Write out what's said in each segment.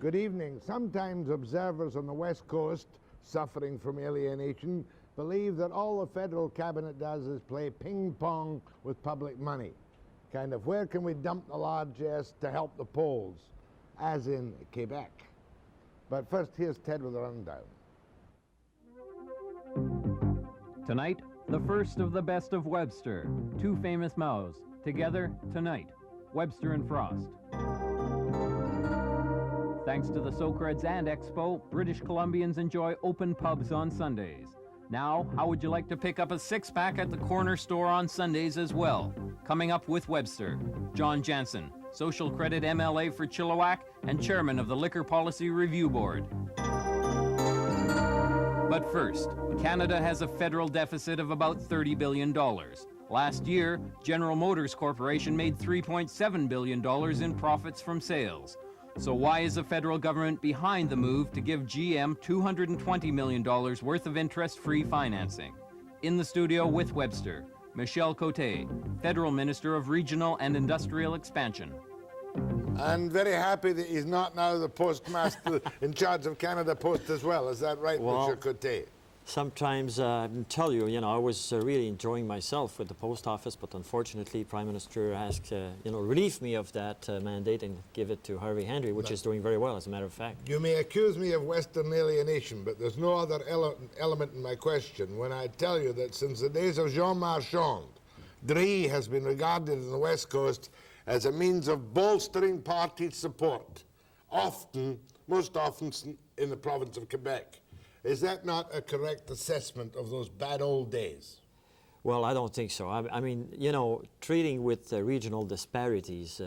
Good evening. Sometimes observers on the West Coast, suffering from alienation, believe that all the federal cabinet does is play ping-pong with public money. Kind of, where can we dump the largesse to help the polls, as in Quebec? But first, here's Ted with a rundown. Tonight, the first of the best of Webster. Two famous mouths, together tonight, Webster and Frost. Thanks to the Socreds and Expo, British Columbians enjoy open pubs on Sundays. Now, how would you like to pick up a six-pack at the corner store on Sundays as well? Coming up with Webster, John Jansen, Social Credit MLA for Chilliwack and Chairman of the Liquor Policy Review Board. But first, Canada has a federal deficit of about $30 billion. Last year, General Motors Corporation made $3.7 billion in profits from sales. So why is the federal government behind the move to give GM $220 million worth of interest-free financing? In the studio with Webster, Michel Côté, Federal Minister of Regional and Industrial Expansion. I'm very happy that he's not now the postmaster in charge of Canada Post as well. Is that right, well, Mr. Côté? Sometimes, I tell you, I was really enjoying myself with the post office, but unfortunately, Prime Minister asked, relieve me of that mandate and give it to Harvey Henry, which is doing very well, as a matter of fact. You may accuse me of Western alienation, but there's no other element in my question when I tell you that since the days of Jean Marchand, Dree has been regarded in the West Coast as a means of bolstering party support, most often in the province of Quebec. Is that not a correct assessment of those bad old days? Well, I don't think so. I mean, treating with regional disparities,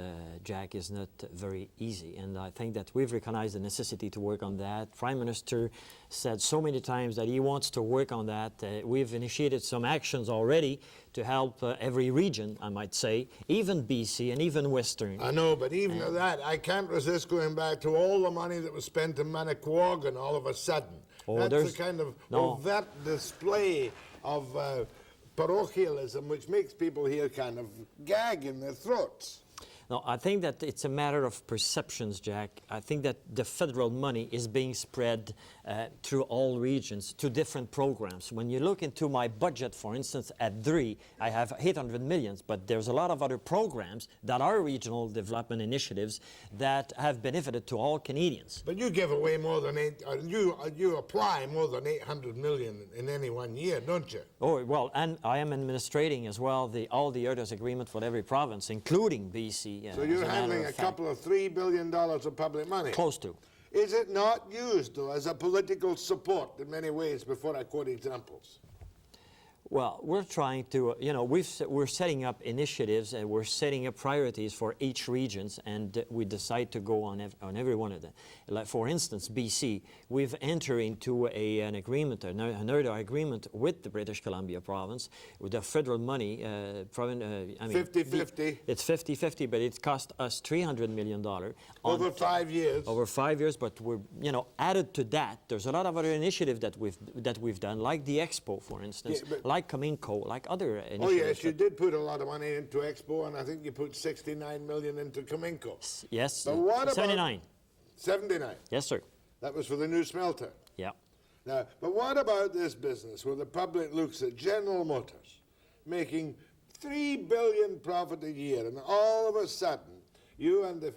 Jack, is not very easy. And I think that we've recognized the necessity to work on that. Prime Minister said so many times that he wants to work on that. We've initiated some actions already to help every region, I might say, even BC and even Western. I know, but even at that, I can't resist going back to all the money that was spent in Manicouagan all of a sudden. Oh, that's the kind of overt display of parochialism which makes people here kind of gag in their throats. No, I think that it's a matter of perceptions, Jack. I think that the federal money is being spread through all regions to different programs. When you look into my budget, for instance, at DRI, I have 800 million, but there's a lot of other programs that are regional development initiatives that have benefited to all Canadians. But you give away more than you apply more than 800 million in any 1 year, don't you? Oh, well, and I am administrating as well all the others agreement for every province, including BC. So you're handling a couple of $3 billion of public money? Close to. Is it not used, though, as a political support in many ways, before I quote examples? Well, we're trying to, we're setting up initiatives and we're setting up priorities for each regions, and we decide to go on every one of them. Like, for instance, BC, we've entered into an agreement, another agreement with the British Columbia province, with the federal money. 50-50. It's 50-50, but it cost us $300 million. Over 5 years. Over 5 years, but we're, added to that, there's a lot of other initiatives that we've done, like the Expo, for instance, like Cominco, like other initiatives. Oh yes, you did put a lot of money into Expo, and I think you put 69 million into Cominco. Yes, but what 79. About 79? Yes, sir. That was for the new smelter? Yeah. Now, but what about this business where the public looks at General Motors making $3 billion profit a year, and all of a sudden, you and the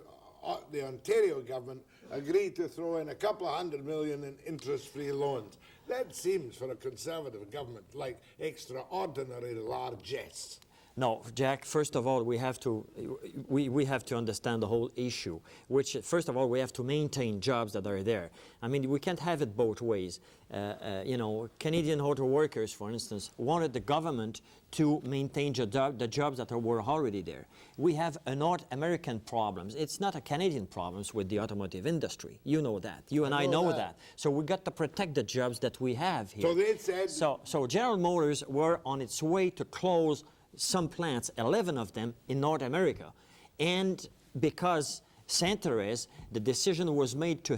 Ontario government agreed to throw in a couple of $100 million in interest-free loans? That seems, for a Conservative government, like extraordinary largesse. No, Jack, first of all, we have to understand the whole issue, which, first of all, we have to maintain jobs that are there. I mean, we can't have it both ways. Canadian auto workers, for instance, wanted the government to maintain the jobs that were already there. We have a North American problems. It's not a Canadian problems with the automotive industry. You know that. You and I know that. So we got to protect the jobs that we have here. So they said... So General Motors were on its way to close some plants, 11 of them, in North America. And because Saint-Thérèse, the decision was made to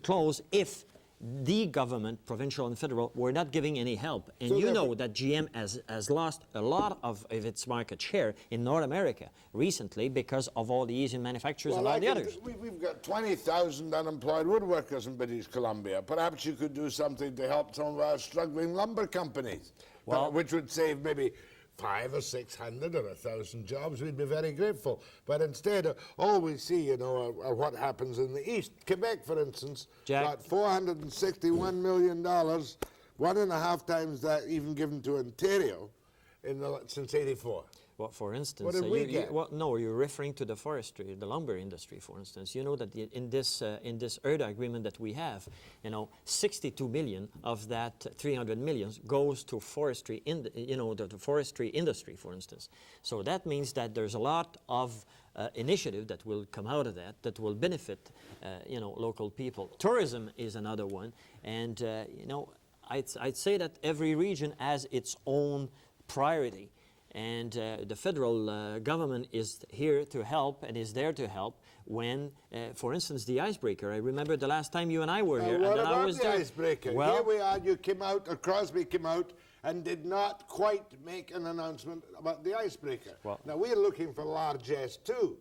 close if the government, provincial and federal, were not giving any help. And So you know therefore- that GM has lost a lot of its market share in North America recently because of all the Asian manufacturers and all the others. We've got 20,000 unemployed woodworkers in British Columbia. Perhaps you could do something to help some of our struggling lumber companies, Well- which would save maybe 500 or 600 or 1,000 jobs. We'd be very grateful. But instead, all we see, you know, are what happens in the East. Quebec, for instance, Jack? got $461 million, 1.5 times that even given to Ontario since '84. Well, for instance, What did we get? well, no, you're referring to the forestry, the lumber industry, for instance. You know that in this ERDA agreement that we have, you know, 62 million of that 300 million goes to forestry the forestry industry, for instance. So that means that there's a lot of initiative that will come out of that will benefit, local people. Tourism is another one, and I'd say that every region has its own priority. And the federal government is here to help and is there to help when, for instance, the icebreaker. I remember the last time you and I were here. What and then I about was the there. icebreaker? Well, Here we are, you came out, or Crosby came out, and did not quite make an announcement about the icebreaker. Well- Now, we're looking for largesse too.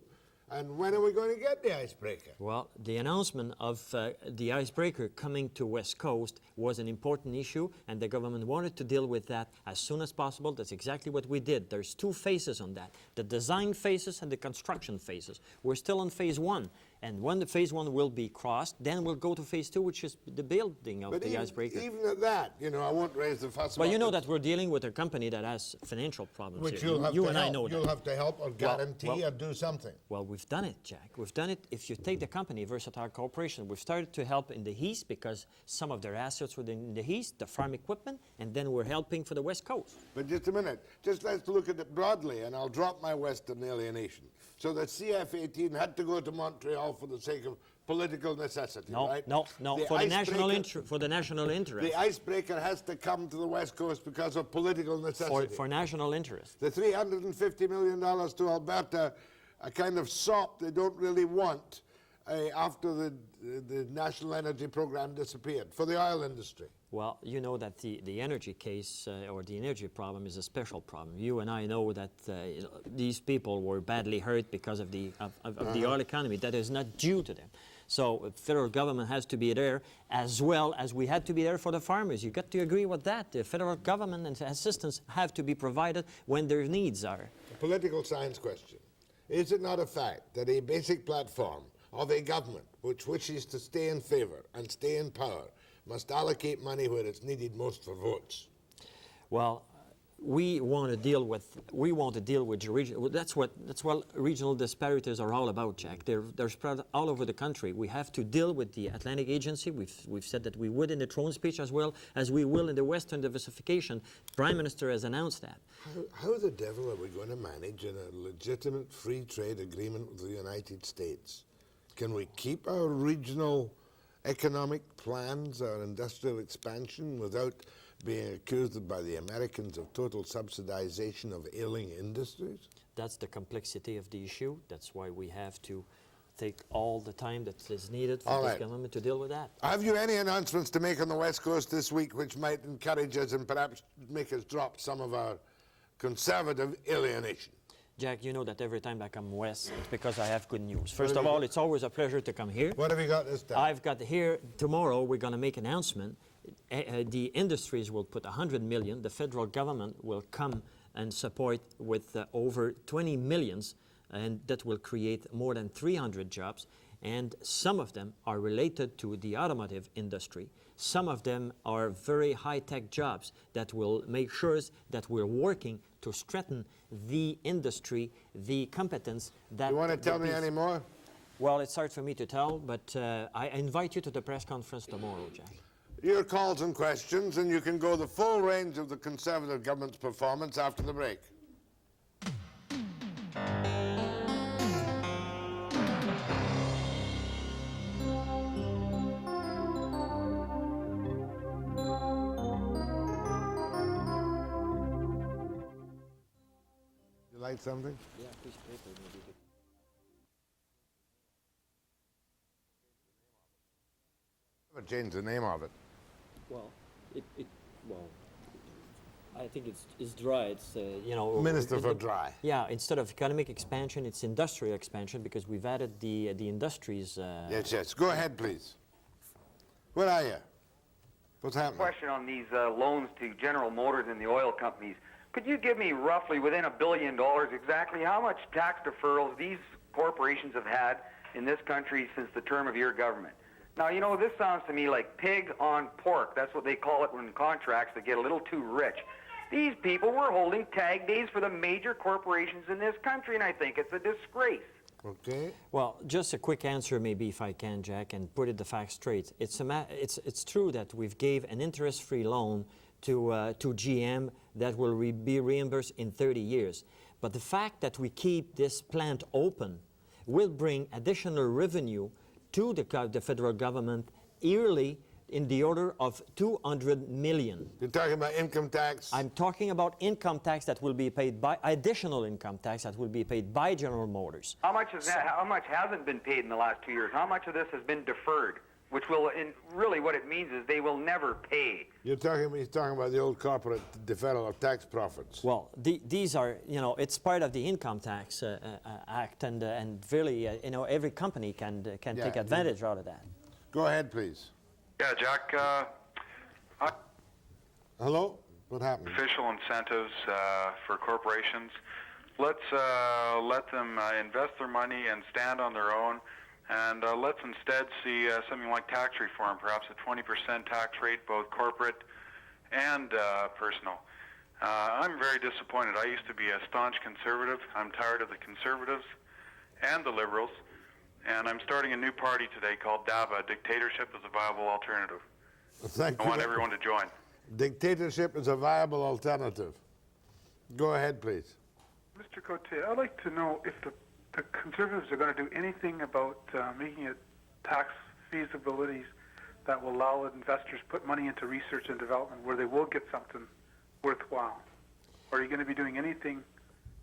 And when are we going to get the icebreaker? well, the announcement of the icebreaker coming to West Coast was an important issue, and the government wanted to deal with that as soon as possible. That's exactly what we did. There's two phases on that, the design phases and the construction phases. We're still on phase one, and when the phase one will be crossed, then we'll go to phase two, which is the building of But the icebreaker. even at that, you know, I won't raise the fuss But about you know it, that we're dealing with a company that has financial problems which here. you'll have You to and help. I know You'll that. have to help or guarantee or do something. Well, we've done it, Jack. We've done it. If you take the company, Versatile Corporation, we've started to help in the East because some of their assets were in the East, the farm equipment, and then we're helping for the West Coast. But just a minute, just let's look at it broadly, and I'll drop my Western alienation. So the CF-18 had to go to Montreal for the sake of political necessity, No, right? no, for the national icebreaker- interest. The icebreaker has to come to the West Coast because of political necessity. For national interest. The $350 million to Alberta, a kind of sop they don't really want after the national energy program disappeared for the oil industry. Well, you know that the energy case or the energy problem is a special problem. You and I know that these people were badly hurt because of the oil economy. That is not due to them. So the federal government has to be there as well as we had to be there for the farmers. You got to agree with that. The federal government and assistance have to be provided when their needs are. A political science question. Is it not a fact that a basic platform of a government which wishes to stay in favour and stay in power must allocate money where it's needed most for votes? Well, we want to deal with the region. That's what regional disparities are all about, Jack. They're spread all over the country. We have to deal with the Atlantic Agency. We've said that we would in the throne speech as well as we will in the Western diversification. Prime Minister has announced that. How the devil are we going to manage in a legitimate free trade agreement with the United States? Can we keep our regional economic plans, our industrial expansion, without being accused by the Americans of total subsidization of ailing industries? That's the complexity of the issue. That's why we have to take all the time that is needed for this government to deal with that. Have you any announcements to make on the West Coast this week which might encourage us and perhaps make us drop some of our conservative alienation? Jack, you know that every time I come west, it's because I have good news. First of all, it's always a pleasure to come here. What have you got this time? I've got here, tomorrow we're going to make an announcement. The industries will put 100 million. The federal government will come and support with over 20 millions, and that will create more than 300 jobs. And some of them are related to the automotive industry. Some of them are very high-tech jobs that will make sure that we're working to strengthen the industry, the competence that... You want to tell me any more? Well, it's hard for me to tell, but I invite you to the press conference tomorrow, Jack. Your calls and questions, and you can go the full range of the Conservative government's performance after the break. You like something? Yeah, piece of paper maybe. not change the name of it. Well, I think it's dry. It's Minister for Dry. Yeah, instead of economic expansion, it's industrial expansion because we've added the industries. Yes. Go ahead, please. Where are you? What's happening? Question on these loans to General Motors and the oil companies. Could you give me roughly within $1 billion exactly how much tax deferrals these corporations have had in this country since the term of your government? Now, you know, this sounds to me like pig on pork. That's what they call it when contracts that get a little too rich. These people were holding tag days for the major corporations in this country, and I think it's a disgrace. Okay. Well, just a quick answer, maybe, if I can, Jack, and put it the facts straight. It's true that we've gave an interest-free loan to GM that will be reimbursed in 30 years. But the fact that we keep this plant open will bring additional revenue to the federal government yearly in the order of $200 million. You're talking about income tax? I'm talking about income tax that will be paid by, additional income tax that will be paid by General Motors. How much is that? How much hasn't been paid in the last 2 years? How much of this has been deferred? Which will, really what it means is they will never pay. He's talking about the old corporate deferral of tax profits. Well, these are, it's part of the Income Tax Act, and really, every company can take advantage out of that. Go ahead, please. Yeah, Jack. Hello? What happened? Official incentives for corporations. Let's let them invest their money and stand on their own, and let's instead see something like tax reform, perhaps a 20% tax rate, both corporate and personal. I'm very disappointed. I used to be a staunch conservative. I'm tired of the conservatives and the liberals, and I'm starting a new party today called DABA, Dictatorship is a Viable Alternative. Thank you. I want everyone to join. Dictatorship is a viable alternative. Go ahead, please. Mr. Côté, I'd like to know if the Conservatives are going to do anything about making it tax feasibilities that will allow investors put money into research and development where they will get something worthwhile. Or are you going to be doing anything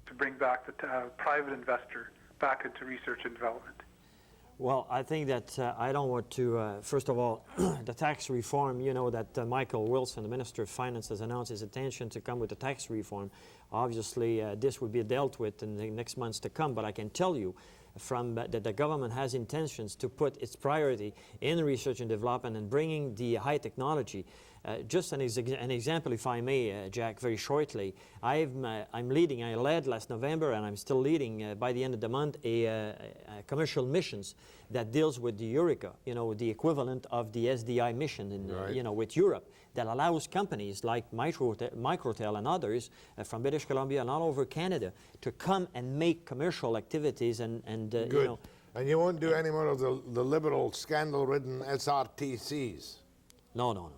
to bring back the private investor back into research and development? Well, I think that I don't want to, first of all, the tax reform, that Michael Wilson, the Minister of Finance, has announced his intention to come with the tax reform. Obviously, this will be dealt with in the next months to come, but I can tell you that the government has intentions to put its priority in research and development and bringing the high technology. Just an example, if I may, Jack, very shortly. I led last November, and I'm still leading by the end of the month, a commercial missions that deals with the Eureka, the equivalent of the SDI mission in, with Europe, that allows companies like Microtel and others from British Columbia and all over Canada to come and make commercial activities and Good. And you won't do any more of the liberal scandal-ridden SRTCs? No.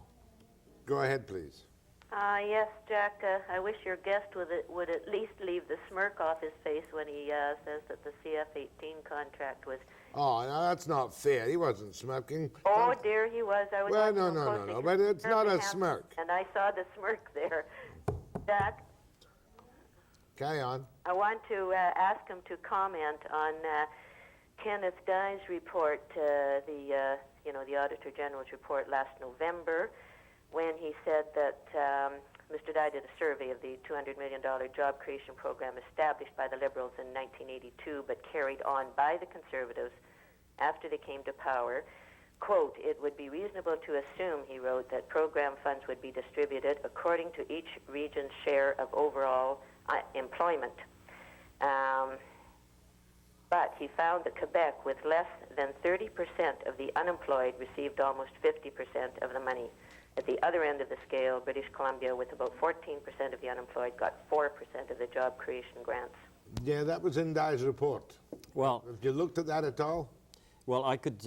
Go ahead, please. Yes, Jack, I wish your guest would at least leave the smirk off his face when he says that the CF-18 contract was... Oh, no, that's not fair. He wasn't smirking. Oh, dear, he was. I was well, no, but it's not a smirk. And I saw the smirk there. Jack? Carry on. I want to ask him to comment on Kenneth Dye's report, the Auditor General's report last November, when he said that Mr. Dye did a survey of the $200 million job creation program established by the Liberals in 1982 but carried on by the Conservatives after they came to power. Quote, it would be reasonable to assume, he wrote, that program funds would be distributed according to each region's share of overall employment. But he found that Quebec, with less than 30% of the unemployed, received almost 50% of the money. At the other end of the scale, British Columbia, with about 14% of the unemployed, got 4% of the job creation grants. Yeah, that was in Dye's report. Well, have you looked at that at all? Well, I could,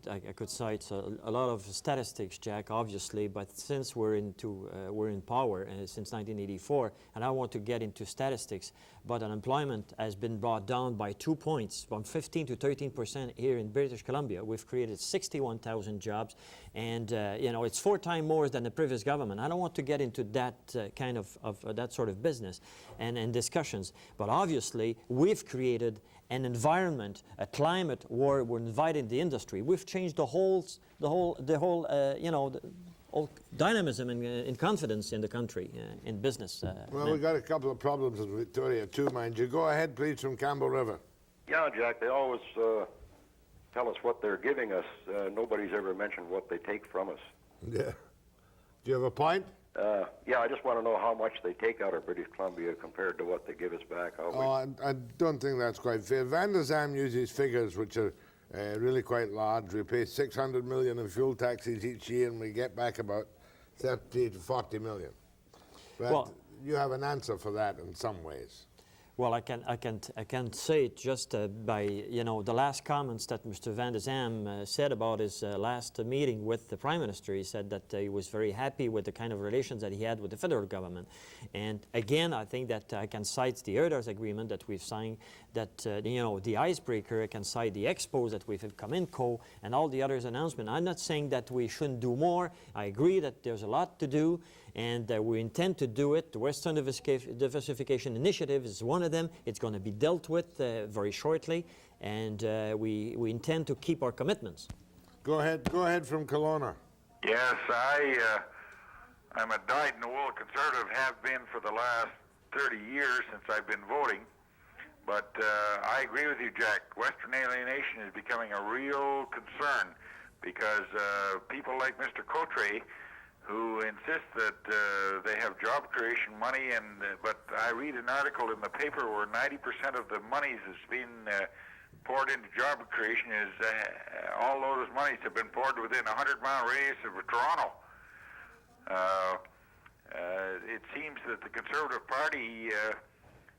I could cite a lot of statistics, Jack, obviously, but since we're in power since 1984, and I want to get into statistics, but unemployment has been brought down by 2 points, from 15 to 13% here in British Columbia. We've created 61,000 jobs, and you know, it's 4 times more than the previous government. I don't want to get into that kind of that sort of business and discussions, but obviously we've created an environment, a climate where we're inviting the industry. We've changed the whole you know, all dynamism and confidence in the country, in business. Well, we've got a couple of problems in Victoria too, mind you. Go ahead, please, from Campbell River. Yeah, Jack, they always tell us what they're giving us. Nobody's ever mentioned what they take from us. Yeah. Do you have a point? Yeah, I just want to know how much they take out of British Columbia compared to what they give us back. I don't think that's quite fair. Van der Zam uses figures which are really quite large. We pay 600 million in fuel taxes each year, and we get back about 30 to 40 million. But well, you have an answer for that in some ways. Well, I can say it just by, you know, the last comments that Mr. Van der Zam said about his last meeting with the Prime Minister. He said that he was very happy with the kind of relations that he had with the federal government. And again, I think that I can cite the Herders Agreement that we've signed, that, you know, the icebreaker. I can cite the expos that we've come in and all the others announcements. I'm not saying that we shouldn't do more. I agree that there's a lot to do, and we intend to do it. The Western Diversification Initiative is one of them. It's going to be dealt with very shortly, and we intend to keep our commitments. Go ahead from Kelowna. Yes, I'm a dyed-in-the-wool conservative, have been for the last 30 years since I've been voting. But I agree with you, Jack. Western alienation is becoming a real concern because people like Mr. Côté, who insist that they have job creation money, but I read an article in the paper where 90% of the monies that's been poured into job creation is all those monies have been poured within a 100-mile radius of Toronto. It seems that the Conservative Party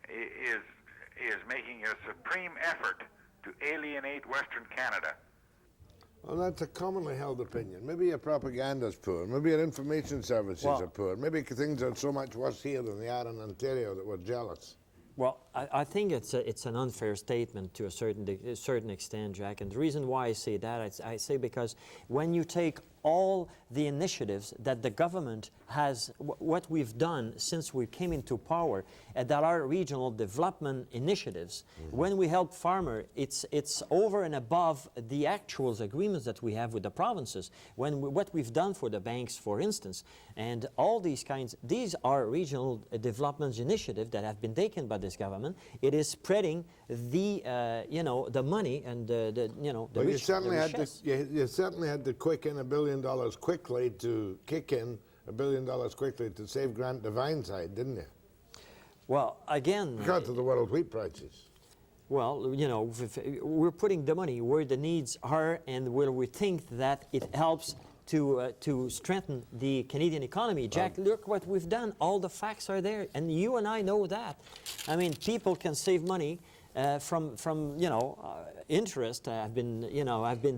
is making a supreme effort to alienate Western Canada. Well, that's a commonly held opinion. Maybe your propaganda's poor. Maybe your information services are poor. Maybe things are so much worse here than they are in Ontario that we're jealous. Well, I think it's an unfair statement to a certain extent, Jack. And the reason why I say that, I say because when you take all the initiatives that the government has, what we've done since we came into power, that are regional development initiatives. When we help farmers, it's over and above the actual agreements that we have with the provinces. What we've done for the banks, for instance, and all these are regional development initiatives that have been taken by this government. It is spreading the you know, the money and the you know, the well, rich. You certainly had to quick in $1 billion quickly to kick in $1 billion quickly to save Grant Divineside, didn't you? Well, again, because of the world wheat prices. Well, you know, we're putting the money where the needs are and where we think that it helps to strengthen the Canadian economy. Jack, look what we've done. All the facts are there, and you and I know that. I mean, people can save money from you know, interest. I've been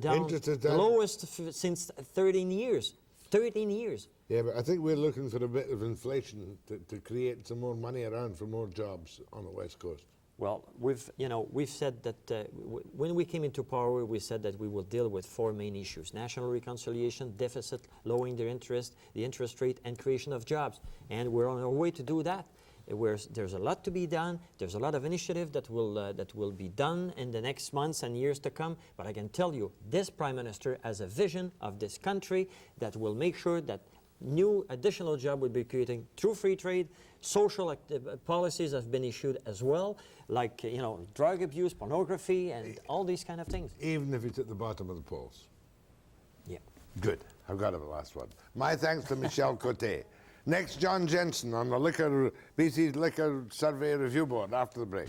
down the lowest since 13 years. 13 years. Yeah, but I think we're looking for a bit of inflation to create some more money around for more jobs on the West Coast. Well, we've said that when we came into power, we said that we will deal with 4 main issues: national reconciliation, deficit, lowering the interest rate, and creation of jobs. And we're on our way to do that. There's a lot to be done. There's a lot of initiative that will be done in the next months and years to come. But I can tell you, this Prime Minister has a vision of this country that will make sure that new additional job will be creating through free trade. Social policies have been issued as well, like, you know, drug abuse, pornography, and all these kind of things. Even if it's at the bottom of the polls. Yeah. Good. I've got a last one. My thanks to Michel Côté. Next, John Jansen on the BC's Liquor Survey Review Board after the break.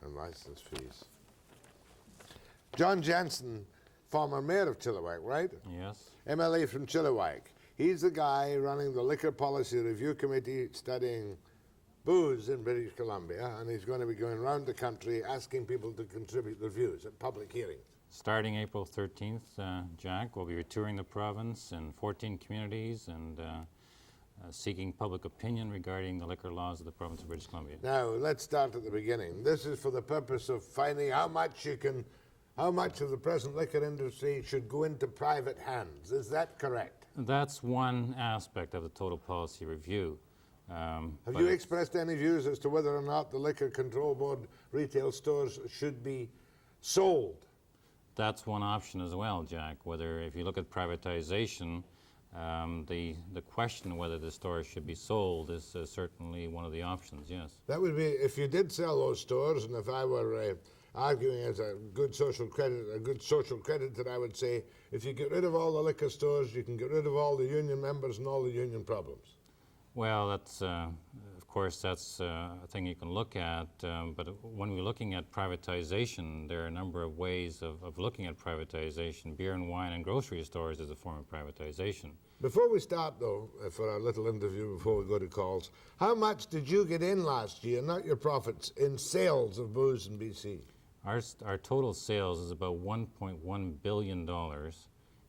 And license fees. John Jansen, former mayor of Chilliwack, right? Yes. MLA from Chilliwack. He's the guy running the Liquor Policy Review Committee studying booze in British Columbia, and he's going to be going around the country asking people to contribute their views at public hearings. Starting April 13th, Jack, we'll be touring the province in 14 communities and seeking public opinion regarding the liquor laws of the province of British Columbia. Now, let's start at the beginning. This is for the purpose of finding how much of the present liquor industry should go into private hands. Is that correct? That's one aspect of the total policy review. Have you expressed any views as to whether or not the Liquor Control Board retail stores should be sold? That's one option as well, Jack. Whether, if you look at privatization, the question whether the stores should be sold is certainly one of the options, yes. That would be, if you did sell those stores, and if I were arguing as a good social creditor, I would say, if you get rid of all the liquor stores, you can get rid of all the union members and all the union problems. Well, that's, of course, that's a thing you can look at, but when we're looking at privatization, there are a number of ways of looking at privatization. Beer and wine and grocery stores is a form of privatization. Before we start, though, for our little interview before we go to calls, how much did you get in last year, not your profits, in sales of booze in BC? Our total sales is about $1.1 billion.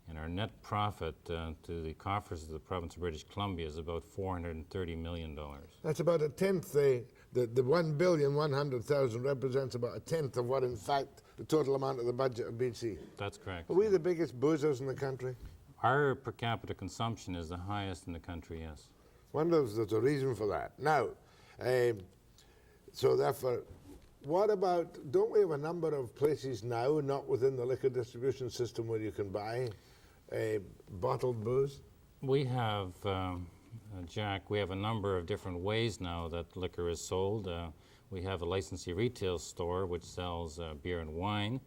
And our net profit to the coffers of the province of British Columbia is about $430 million. That's about a tenth. The 1,100,000 represents about a tenth of what, in fact, the total amount of the budget of BC. That's correct. Are we the biggest boozers in the country? Our per capita consumption is the highest in the country, yes. Wonder if there's a reason for that. Now, so therefore, what about, don't we have a number of places now, not within the liquor distribution system, where you can buy bottled booze? We have, Jack, we have a number of different ways now that liquor is sold. We have a licensee retail store which sells beer and wine,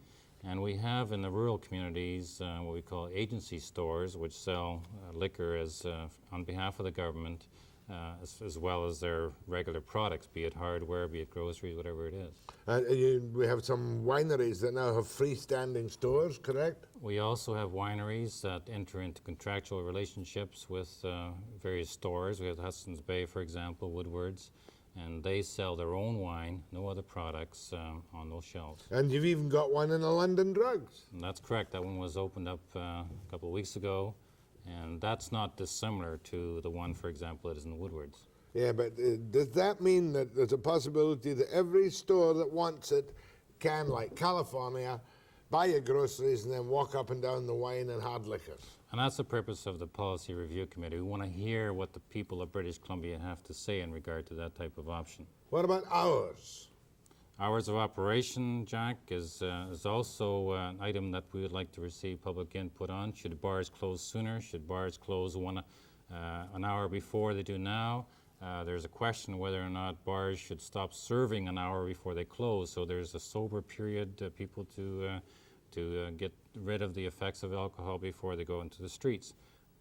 and we have in the rural communities what we call agency stores which sell liquor as on behalf of the government, as well as their regular products, be it hardware, be it groceries, whatever it is. We have some wineries that now have freestanding stores, correct? We also have wineries that enter into contractual relationships with various stores. We have Hudson's Bay, for example, Woodward's, and they sell their own wine, no other products on those shelves. And you've even got one in the London Drugs. And that's correct. That one was opened up a couple of weeks ago. And that's not dissimilar to the one, for example, that is in the Woodwards. Yeah, but does that mean that there's a possibility that every store that wants it can, like California, buy your groceries and then walk up and down the wine and hard liquors? And that's the purpose of the Policy Review Committee. We want to hear what the people of British Columbia have to say in regard to that type of option. What about hours? Hours of operation, Jack, is also an item that we would like to receive public input on. Should bars close sooner? Should bars close an hour before they do now? There's a question whether or not bars should stop serving an hour before they close, so there's a sober period, people to get rid of the effects of alcohol before they go into the streets.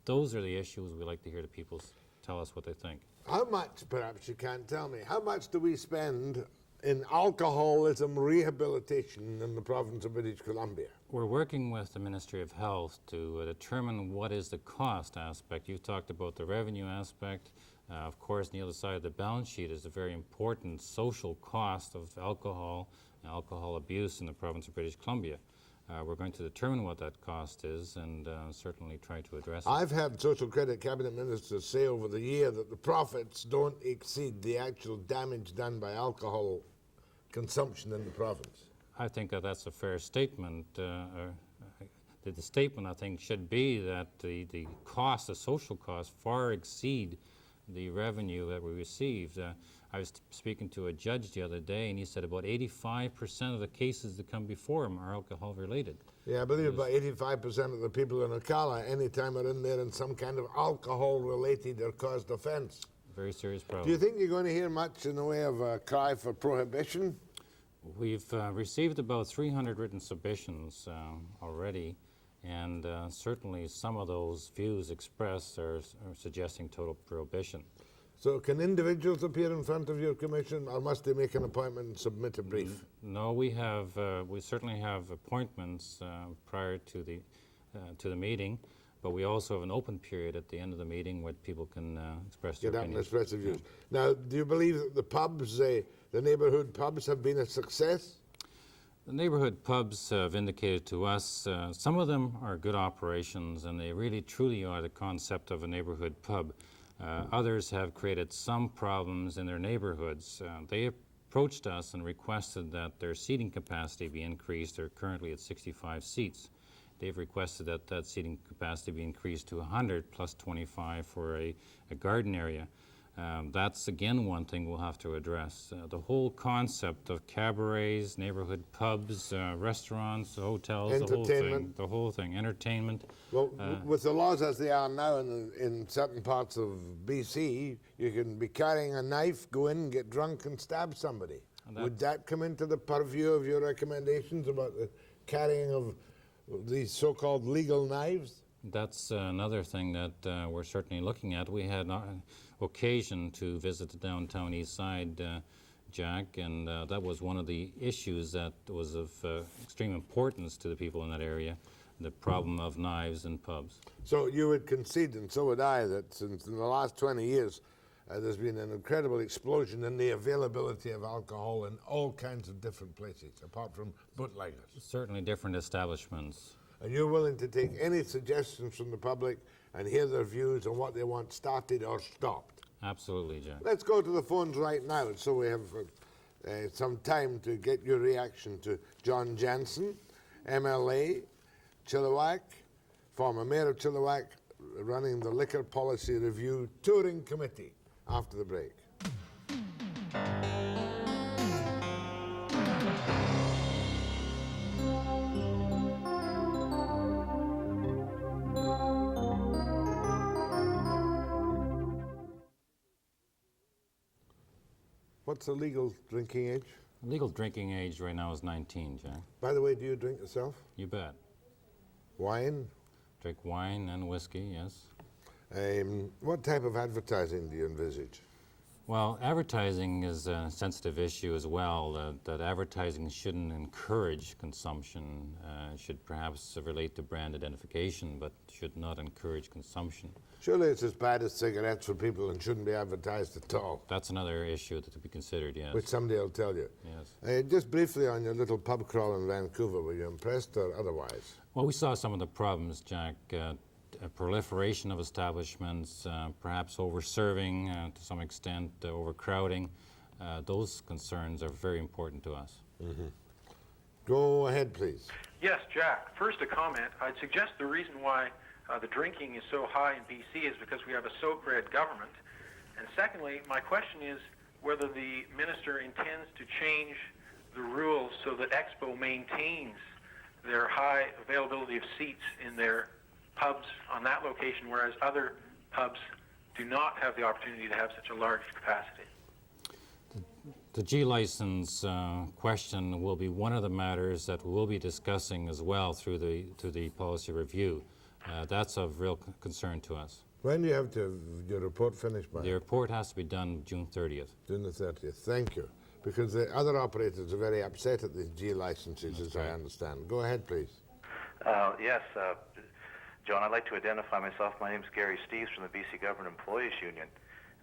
Those are the issues we like to hear the people tell us what they think. How much, perhaps you can't tell me, how much do we spend in alcoholism rehabilitation in the province of British Columbia? We're working with the Ministry of Health to determine what is the cost aspect. You've talked about the revenue aspect. Of course, on the other side of the balance sheet is a very important social cost of alcohol and alcohol abuse in the province of British Columbia. We're going to determine what that cost is and certainly try to address it. I've had social credit cabinet ministers say over the year that the profits don't exceed the actual damage done by alcohol consumption in the province. I think that that's a fair statement. The statement, I think, should be that the cost, the social costs, far exceed the revenue that we received. I was speaking to a judge the other day, and he said about 85% of the cases that come before him are alcohol-related. Yeah, I believe about 85% of the people in Ocala, anytime are in there in some kind of alcohol-related or caused offence. Very serious problem. Do you think you're going to hear much in the way of a cry for prohibition? We've received about 300 written submissions already, and certainly some of those views expressed are suggesting total prohibition. So can individuals appear in front of your commission, or must they make an appointment and submit a brief? No, we certainly have appointments prior to the meeting, but we also have an open period at the end of the meeting where people can express their opinions. Get out and express their views. Now, do you believe that the pubs, the neighbourhood pubs, have been a success? The neighborhood pubs have indicated to us some of them are good operations and they really truly are the concept of a neighborhood pub. Others have created some problems in their neighborhoods. They approached us and requested that their seating capacity be increased. They're currently at 65 seats. They've requested that that seating capacity be increased to 100 plus 25 for a garden area. That's again one thing we'll have to address. The whole concept of cabarets, neighborhood pubs, restaurants, hotels, the whole thing, entertainment. Well, with the laws as they are now in certain parts of BC, you can be carrying a knife, go in, get drunk and stab somebody. Would that come into the purview of your recommendations about the carrying of these so-called legal knives? That's another thing that we're certainly looking at. We had occasion to visit the downtown east side, Jack, and that was one of the issues that was of extreme importance to the people in that area, the problem of knives in pubs. So you would concede, and so would I, that since in the last 20 years there's been an incredible explosion in the availability of alcohol in all kinds of different places, apart from bootleggers. Certainly different establishments. And you're willing to take any suggestions from the public and hear their views on what they want started or stopped? Absolutely, Jack. Let's go to the phones right now, so we have some time to get your reaction to John Jansen, MLA, Chilliwack, former mayor of Chilliwack, running the Liquor Policy Review Touring Committee, after the break. What's the legal drinking age? Legal drinking age right now is 19, Jack. By the way, do you drink yourself? You bet. Wine? Drink wine and whiskey, yes. What type of advertising do you envisage? Well, advertising is a sensitive issue as well, that advertising shouldn't encourage consumption. It should perhaps relate to brand identification, but should not encourage consumption. Surely it's as bad as cigarettes for people and shouldn't be advertised at all. That's another issue that to be considered, yes. Which somebody will tell you. Yes. Just briefly on your little pub crawl in Vancouver, were you impressed or otherwise? Well, we saw some of the problems, Jack. A proliferation of establishments, perhaps over-serving to some extent, overcrowding. Those concerns are very important to us. Mm-hmm. Go ahead, please. Yes, Jack. First, a comment. I'd suggest the reason why the drinking is so high in BC is because we have a so-called government. And secondly, my question is whether the minister intends to change the rules so that Expo maintains their high availability of seats in their pubs on that location, whereas other pubs do not have the opportunity to have such a large capacity. The G license question will be one of the matters that we will be discussing as well through the policy review. That's of real concern to us. When do you have to have your report finished by? The report has to be done June 30th. June the 30th. Thank you. Because the other operators are very upset at these G licenses, as I understand. Go ahead, please. Yes, John, I'd like to identify myself. My name is Gary Steves from the BC Government Employees Union.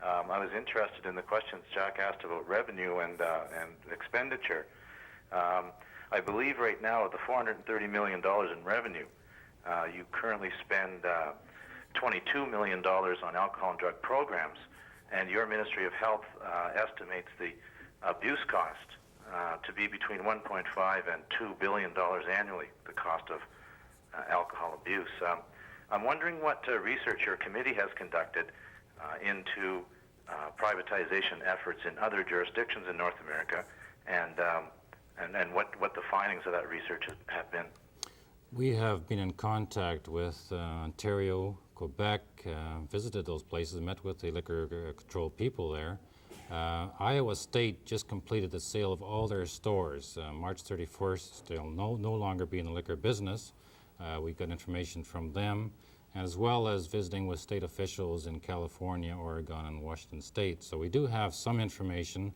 I was interested in the questions Jack asked about revenue and expenditure. I believe right now, of the $430 million in revenue, you currently spend $22 million on alcohol and drug programs, and your Ministry of Health estimates the abuse cost to be between $1.5 and $2 billion annually, the cost of alcohol abuse. I'm wondering what research your committee has conducted into privatization efforts in other jurisdictions in North America, and what the findings of that research have been. We have been in contact with Ontario, Quebec, visited those places, met with the liquor control people there. Iowa State just completed the sale of all their stores. March 31st, they'll no longer be in the liquor business. We got information from them, as well as visiting with state officials in California, Oregon, and Washington State. So we do have some information.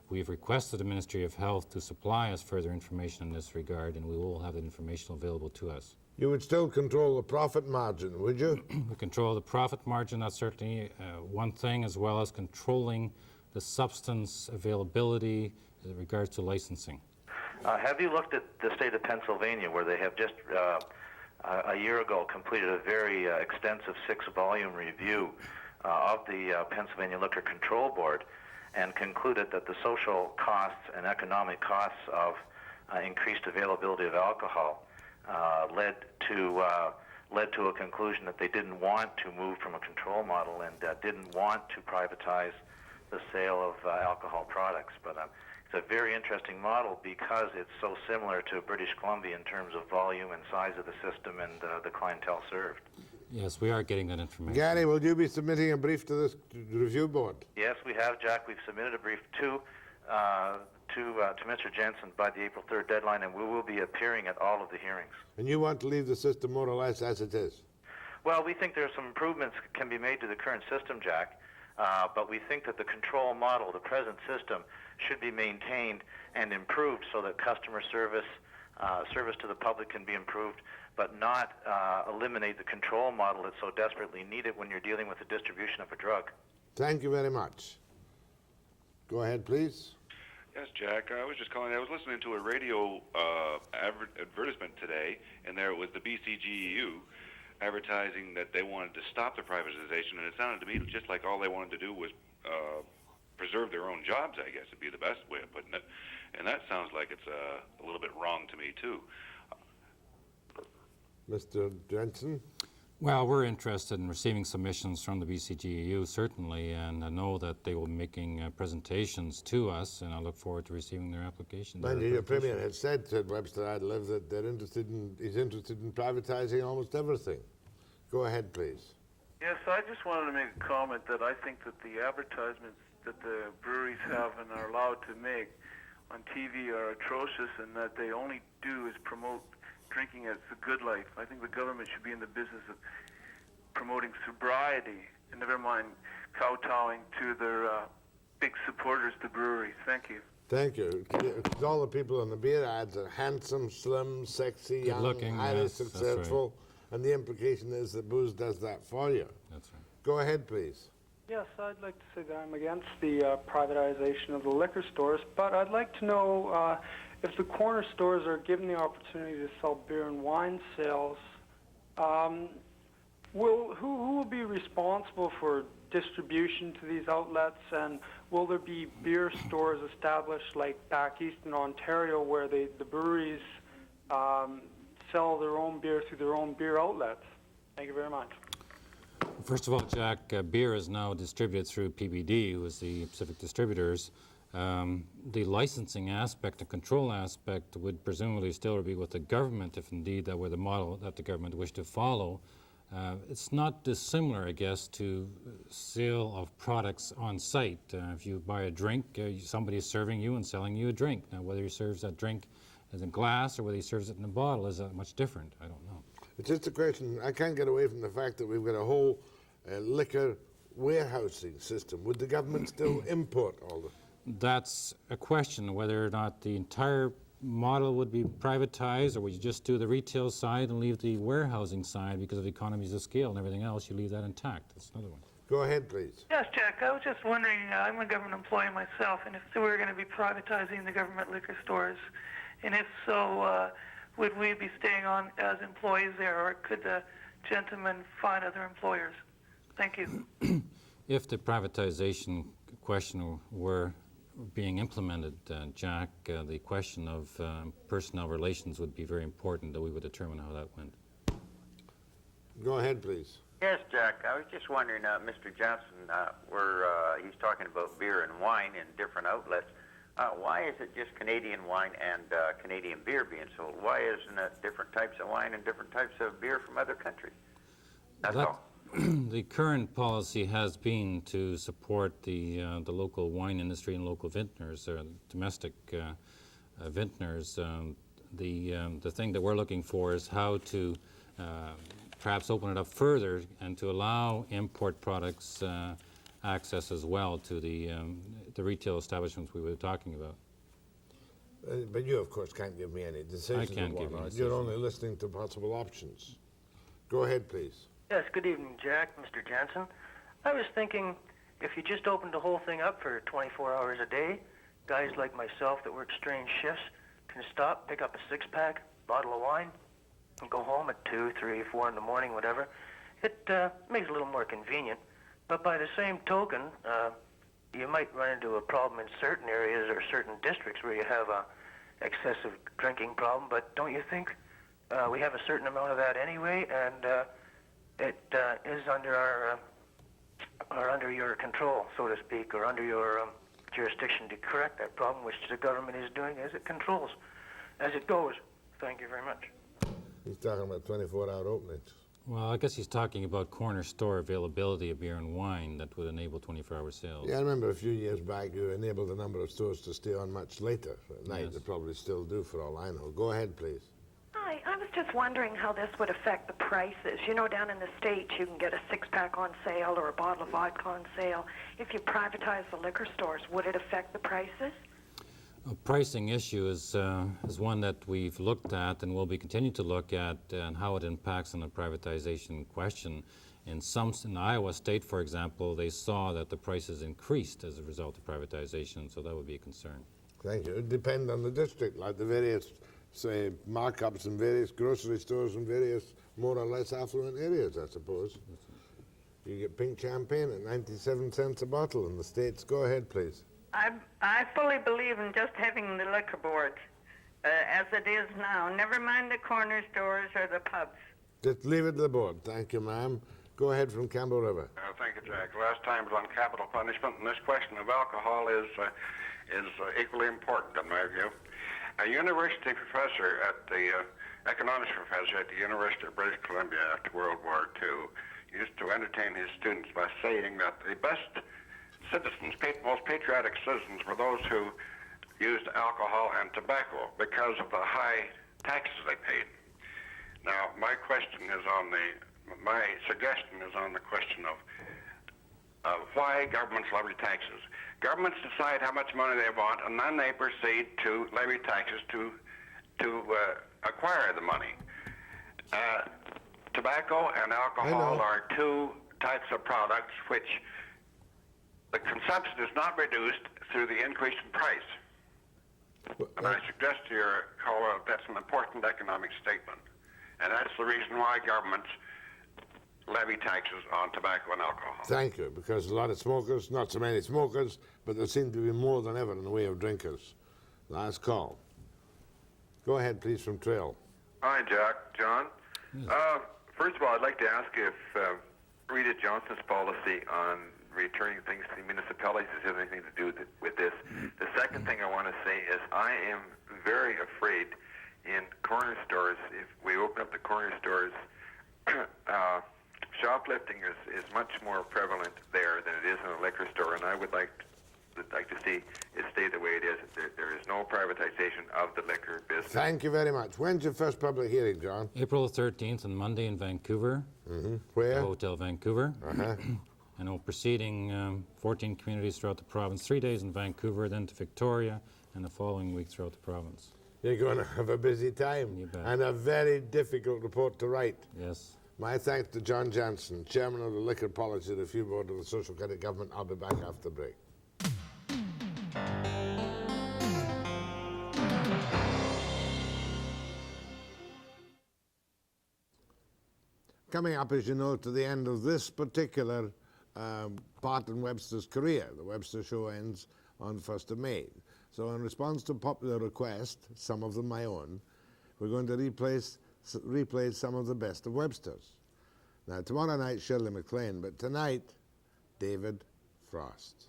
We've requested the Ministry of Health to supply us further information in this regard, and we will have that information available to us. You would still control the profit margin, would you? We control the profit margin, that's certainly one thing, as well as controlling the substance availability in regards to licensing. Have you looked at the state of Pennsylvania, where they have just a year ago completed a very extensive 6-volume review of the Pennsylvania Liquor Control Board, and concluded that the social costs and economic costs of increased availability of alcohol led to a conclusion that they didn't want to move from a control model and didn't want to privatize the sale of alcohol products. But it's a very interesting model because it's so similar to British Columbia in terms of volume and size of the system and the clientele served. Yes, we are getting that information. Gary, will you be submitting a brief to this review board? Yes, we have, Jack. We've submitted a brief to Mr. Jansen by the April 3rd deadline, and we will be appearing at all of the hearings. And you want to leave the system more or less as it is? Well, we think there are some improvements can be made to the current system, Jack, but we think that the control model, the present system, should be maintained and improved so that customer service to the public can be improved, but not eliminate the control model that's so desperately needed when you're dealing with the distribution of a drug. Thank you very much. Go ahead, please. Yes, Jack. I was just calling. I was listening to a radio advertisement today, and there it was the BCGEU advertising that they wanted to stop the privatization, and it sounded to me just like all they wanted to do was preserve their own jobs, I guess would be the best way of putting it. And that sounds like it's a little bit wrong to me, too. Mr. Jansen? Well, we're interested in receiving submissions from the BCGEU, certainly, and I know that they will be making presentations to us, and I look forward to receiving their applications. Mind you, your Premier had said to Webster I'd live that he's interested in privatizing almost everything. Go ahead, please. Yes, I just wanted to make a comment that I think that the advertisements that the breweries have and are allowed to make on TV are atrocious, and that they only do is promote drinking as a good life. I think the government should be in the business of promoting sobriety, and never mind kowtowing to their big supporters, the breweries. Thank you. Thank you. All the people on the beer ads are handsome, slim, sexy, young, looking, highly yes, successful, and the implication is that booze does that for you. That's right. Go ahead, please. Yes, I'd like to say that I'm against the privatization of the liquor stores, but I'd like to know if the corner stores are given the opportunity to sell beer and wine sales, who will be responsible for distribution to these outlets, and will there be beer stores established like back east in Ontario where the breweries sell their own beer through their own beer outlets? Thank you very much. First of all, Jack, beer is now distributed through PBD, who is the Pacific Distributors. The licensing aspect, the control aspect, would presumably still be with the government if indeed that were the model that the government wished to follow. It's not dissimilar, I guess, to sale of products on site. If you buy a drink, somebody is serving you and selling you a drink. Now, whether he serves that drink as a glass or whether he serves it in a bottle is much different. I don't know. It's just a question. I can't get away from the fact that we've got a whole liquor warehousing system. Would the government still import all the... That's a question, whether or not the entire model would be privatized, or would you just do the retail side and leave the warehousing side because of economies of scale and everything else, you leave that intact. That's another one. Go ahead, please. Yes, Jack, I was just wondering, I'm a government employee myself, and if we were going to be privatizing the government liquor stores, and if so, would we be staying on as employees there, or could the gentleman find other employers? Thank you. If the privatization question were being implemented, Jack, the question of personnel relations would be very important, that we would determine how that went. Go ahead, please. Yes, Jack. I was just wondering, Mr. Johnson, he's talking about beer and wine in different outlets. Why is it just Canadian wine and Canadian beer being sold? Why isn't it different types of wine and different types of beer from other countries? That's all. The current policy has been to support the local wine industry and local vintners, domestic vintners. The thing that we're looking for is how to perhaps open it up further and to allow import products access as well to the retail establishments we were talking about. But you, of course, can't give me any decisions. I can't give you decisions. You're only listening to possible options. Go ahead, please. Yes, good evening, Jack, Mr. Jansen. I was thinking if you just opened the whole thing up for 24 hours a day, guys like myself that work strange shifts can stop, pick up a six-pack, bottle of wine, and go home at 2, 3, 4 in the morning, whatever. It makes it a little more convenient. But by the same token, you might run into a problem in certain areas or certain districts where you have a excessive drinking problem. But don't you think we have a certain amount of that anyway, and it is under under your control, so to speak, or under your jurisdiction to correct that problem, which the government is doing as it controls, as it goes. Thank you very much. He's talking about 24-hour openings. Well, I guess he's talking about corner store availability of beer and wine that would enable 24-hour sales. Yeah, I remember a few years back you enabled a number of stores to stay on much later at night. Yes. They probably still do, for all I know. Go ahead, please. Hi, I was just wondering how this would affect the prices. You know, down in the States, you can get a six-pack on sale or a bottle of vodka on sale. If you privatize the liquor stores, would it affect the prices? A pricing issue is one that we've looked at and will be continuing to look at, and how it impacts on the privatization question. In Iowa State, for example, they saw that the prices increased as a result of privatization, so that would be a concern. Thank you. It depends on the district, like the various, say, markups in various grocery stores in various more or less affluent areas, I suppose. You get pink champagne at 97 cents a bottle in the States. Go ahead, please. I fully believe in just having the liquor board as it is now. Never mind the corner stores or the pubs. Just leave it to the board. Thank you, ma'am. Go ahead from Campbell River. Thank you, Jack. Last time was on capital punishment, and this question of alcohol is equally important in my view. A university professor at the economics professor at the University of British Columbia after World War II used to entertain his students by saying that the best citizens, most patriotic citizens, were those who used alcohol and tobacco because of the high taxes they paid. Now, my suggestion is on the question of why governments levy taxes. Governments decide how much money they want, and then they proceed to levy taxes to acquire the money. Tobacco and alcohol are two types of products which the consumption is not reduced through the increase in price. And I suggest to your caller that's an important economic statement. And that's the reason why governments levy taxes on tobacco and alcohol. Thank you, because a lot of smokers, not so many smokers, but there seem to be more than ever in the way of drinkers. Last call. Go ahead, please, from Trail. Hi, Jack. John. First of all, I'd like to ask if Rita Johnson's policy on returning things to the municipalities has anything to do with this. The second thing I want to say is I am very afraid in corner stores, if we open up the corner stores, shoplifting is much more prevalent there than it is in a liquor store, and I would like to see it stay the way it is. There is no privatization of the liquor business. Thank you very much. When's your first public hearing, John? April 13th on Monday in Vancouver. Where? The Hotel Vancouver. And we're proceeding 14 communities throughout the province, 3 days in Vancouver, then to Victoria, and the following week throughout the province. You're going to have a busy time and a very difficult report to write. Yes. My thanks to John Jansen, Chairman of the Liquor Policy Review Board of the Social Credit Government. I'll be back after the break. Coming up, as you know, to the end of this particular part in Webster's career. The Webster show ends on 1st of May. So in response to popular request, some of them my own, we're going to replay some of the best of Webster's. Now, tomorrow night, Shirley MacLaine, but tonight, David Frost.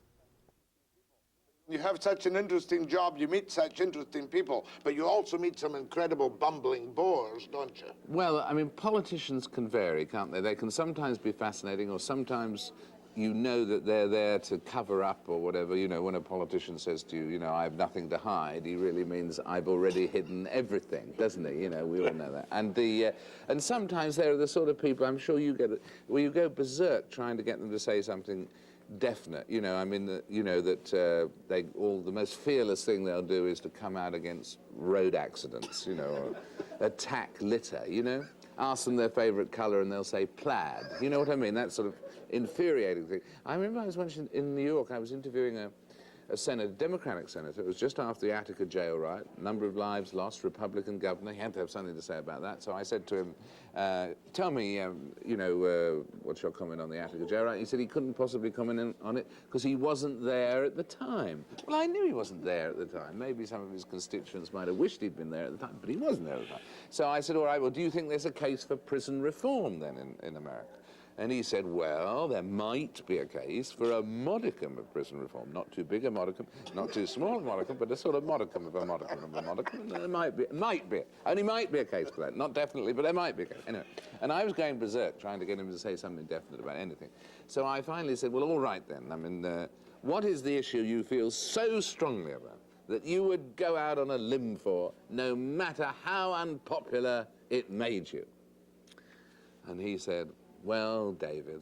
You have such an interesting job, you meet such interesting people, but you also meet some incredible bumbling bores, don't you? Well, I mean, politicians can vary, can't they? They can sometimes be fascinating, or sometimes you know that they're there to cover up or whatever. You know, when a politician says to you, you know, I have nothing to hide, he really means I've already hidden everything, doesn't he? You know, we all know that. And sometimes they're the sort of people, I'm sure you get it, where you go berserk trying to get them to say something definite. You know, I mean, the most fearless thing they'll do is to come out against road accidents, you know, or attack litter, you know. Ask them their favourite colour and they'll say plaid. You know what I mean? That sort of infuriating thing. I remember I was once in New York, I was interviewing a senator, Democratic senator. It was just after the Attica jail riot, number of lives lost, Republican governor. He had to have something to say about that. So I said to him, tell me, you know, what's your comment on the Attica jail riot? He said he couldn't possibly comment on it because he wasn't there at the time. Well, I knew he wasn't there at the time. Maybe some of his constituents might have wished he'd been there at the time, but he wasn't there at the time. So I said, all right, well, do you think there's a case for prison reform then in America? And he said, well, there might be a case for a modicum of prison reform. Not too big a modicum, not too small a modicum, but a sort of modicum of a modicum of a modicum. And there might be, only might be a case for that. Not definitely, but there might be a case. Anyway, and I was going berserk, trying to get him to say something definite about anything. So I finally said, well, all right then. I mean, what is the issue you feel so strongly about that you would go out on a limb for, no matter how unpopular it made you? And he said, well, David,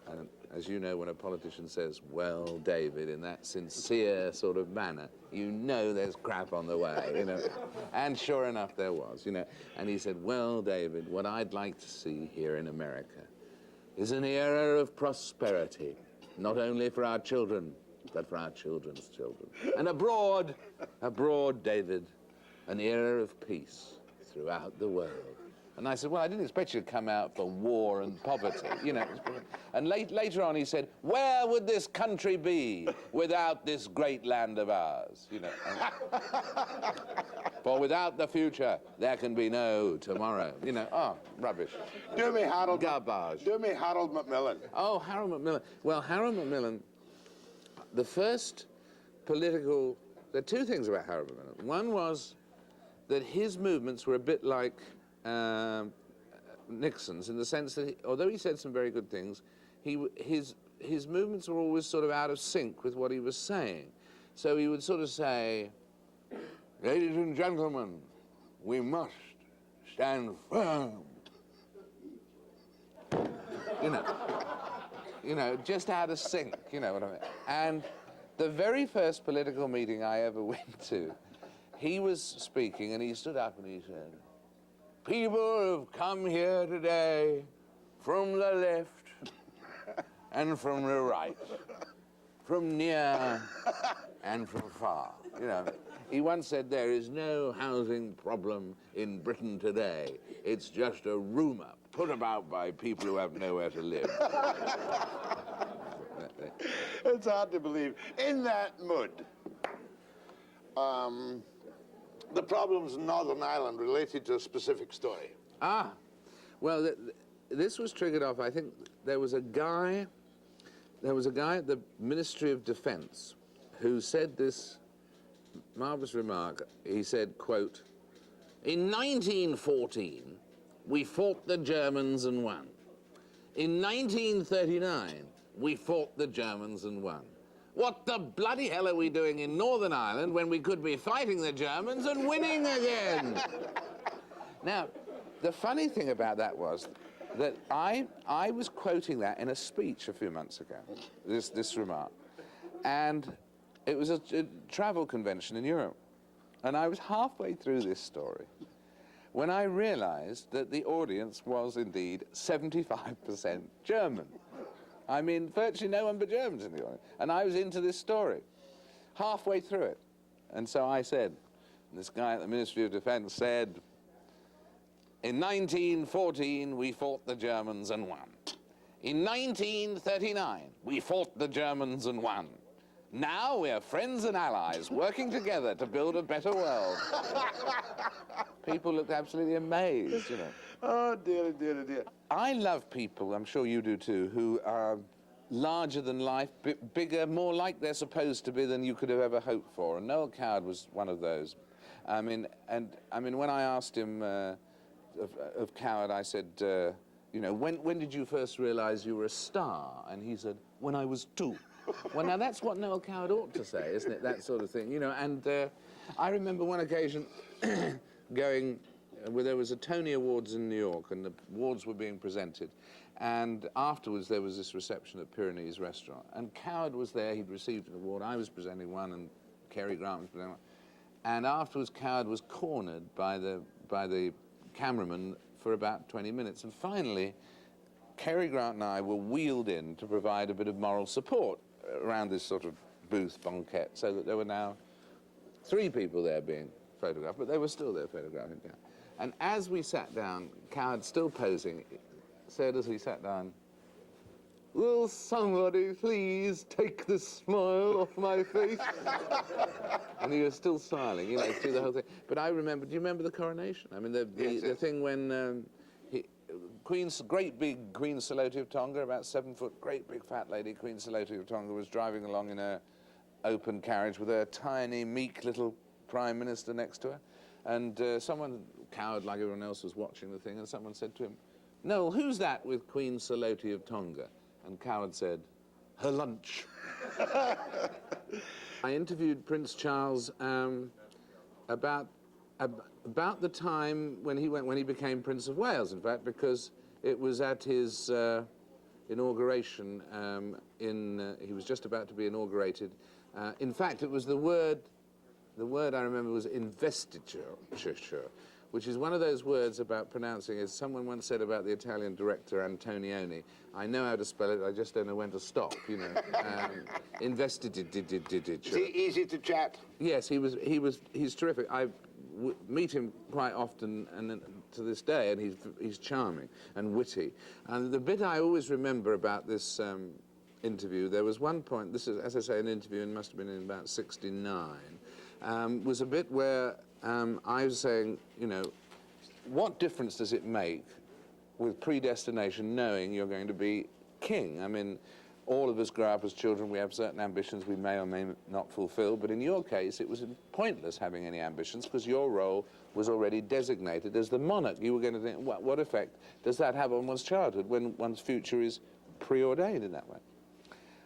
and as you know, when a politician says, well, David, in that sincere sort of manner, you know there's crap on the way, you know. And sure enough, there was, you know. And he said, well, David, what I'd like to see here in America is an era of prosperity, not only for our children, but for our children's children. And abroad, David, an era of peace throughout the world. And I said, well, I didn't expect you to come out for war and poverty, you know. And later on he said, where would this country be without this great land of ours, you know? For without the future, there can be no tomorrow, you know. Oh, rubbish. Do me Harold. Garbage. Do me Harold Macmillan. Oh, Harold Macmillan. Well, Harold Macmillan, the first political... There are two things about Harold Macmillan. One was that his movements were a bit like Nixon's, in the sense that, although he said some very good things, his movements were always sort of out of sync with what he was saying. So he would sort of say, ladies and gentlemen, we must stand firm. You know, just out of sync, you know what I mean? And the very first political meeting I ever went to, he was speaking and he stood up and he said, people have come here today from the left and from the right, from near and from far. You know, he once said there is no housing problem in Britain today. It's just a rumor put about by people who have nowhere to live. It's hard to believe. In that mood, the problems in Northern Ireland related to a specific story. Ah, well, this was triggered off, I think, there was a guy at the Ministry of Defence who said this marvellous remark. He said, quote, in 1914, we fought the Germans and won. In 1939, we fought the Germans and won. What the bloody hell are we doing in Northern Ireland when we could be fighting the Germans and winning again? Now, the funny thing about that was that I was quoting that in a speech a few months ago, this remark. And it was a travel convention in Europe. And I was halfway through this story when I realized that the audience was indeed 75% German. I mean, virtually no one but Germans in the audience. And I was into this story, halfway through it. And so I said, this guy at the Ministry of Defence said, in 1914, we fought the Germans and won. In 1939, we fought the Germans and won. Now we're friends and allies working together to build a better world. People looked absolutely amazed, you know. Oh, dear, dear, dear. I love people, I'm sure you do too, who are larger than life, bigger, more like they're supposed to be than you could have ever hoped for. And Noel Coward was one of those. I mean, when I asked him of Coward, I said, you know, when did you first realize you were a star? And he said, when I was 2. Well, now that's what Noel Coward ought to say, isn't it? That sort of thing, you know. And I remember one occasion going, where there was a Tony Awards in New York, and the awards were being presented. And afterwards, there was this reception at Pyrenees Restaurant. And Coward was there. He'd received an award. I was presenting one, and Cary Grant was presenting one. And afterwards, Coward was cornered by the cameraman for about 20 minutes. And finally, Cary Grant and I were wheeled in to provide a bit of moral support around this sort of booth banquette, so that there were now 3 people there being photographed, but they were still there photographing Coward. And as we sat down, Coward, still posing, said as we sat down, "Will somebody please take the smile off my face?" And he was still smiling, you know, through the whole thing. But I remember, do you remember the coronation? I mean, the thing when great big Queen Saloti of Tonga, about 7 foot, great big fat lady, Queen Saloti of Tonga, was driving along in her open carriage with her tiny, meek little Prime Minister next to her. And someone, Coward like everyone else, was watching the thing, and someone said to him, "Noel, who's that with Queen Saloti of Tonga?" And Coward said, "Her lunch." I interviewed Prince Charles about the time when he became Prince of Wales, in fact, because it was at his inauguration. He was just about to be inaugurated. In fact, it was the word I remember was investiture, which is one of those words about pronouncing, as someone once said about the Italian director Antonioni, I know how to spell it, I just don't know when to stop, you know. Investiture. Is he easy to chat? Yes, he's terrific. I meet him quite often, and to this day, and he's charming and witty. And the bit I always remember about this interview, there was one point, this is, as I say, an interview, and must have been in about '69, was a bit where I was saying, you know, what difference does it make with predestination knowing you're going to be king? I mean, all of us grow up as children, we have certain ambitions we may or may not fulfill, but in your case it was pointless having any ambitions because your role was already designated as the monarch. You were going to think, what effect does that have on one's childhood when one's future is preordained in that way?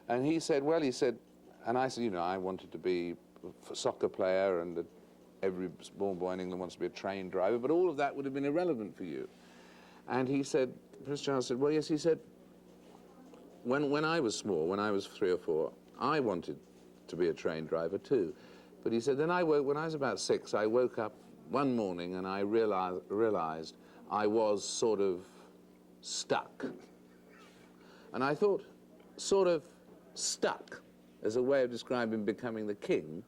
And he said, well, and I said, you know, I wanted to be a soccer player, and every small boy in England wants to be a train driver, but all of that would have been irrelevant for you. And he said, Prince Charles said, well, yes, he said, when I was small, when I was 3 or 4, I wanted to be a train driver too. But he said, then when I was about 6, I woke up one morning and I realized I was sort of stuck. And I thought, sort of stuck, as a way of describing becoming the king,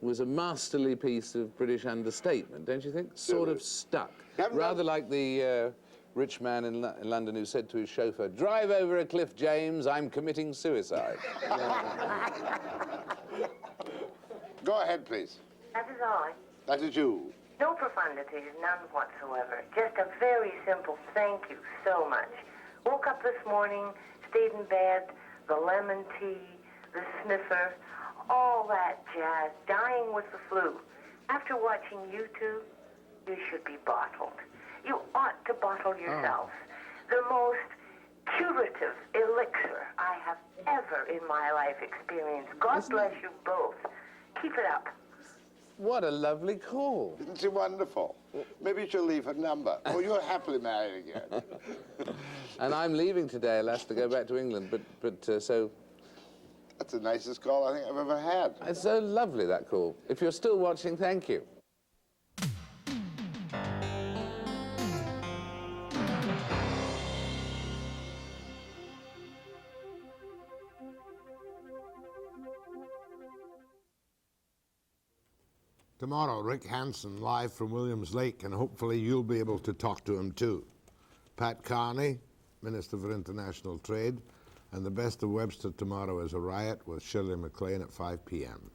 was a masterly piece of British understatement, don't you think? Sort of stuck. Rather like the rich man in London who said to his chauffeur, "Drive over a cliff, James, I'm committing suicide." Go ahead, please. That is I. That is you. No profundities, none whatsoever. Just a very simple thank you so much. Woke up this morning, stayed in bed, the lemon tea, the sniffer, all that jazz, dying with the flu. After watching you two, you should be bottled. You ought to bottle yourself. The most curative elixir I have ever in my life experienced. God bless you both. Keep it up. What a lovely call. Isn't she wonderful? Maybe she'll leave her number. Oh, you're happily married again. And I'm leaving today, alas, to go back to England, but so... That's the nicest call I think I've ever had. It's so lovely, that call. If you're still watching, thank you. Tomorrow, Rick Hansen live from Williams Lake, and hopefully you'll be able to talk to him too. Pat Carney, Minister for International Trade, and the best of Webster tomorrow is a riot with Shirley MacLaine at 5 p.m.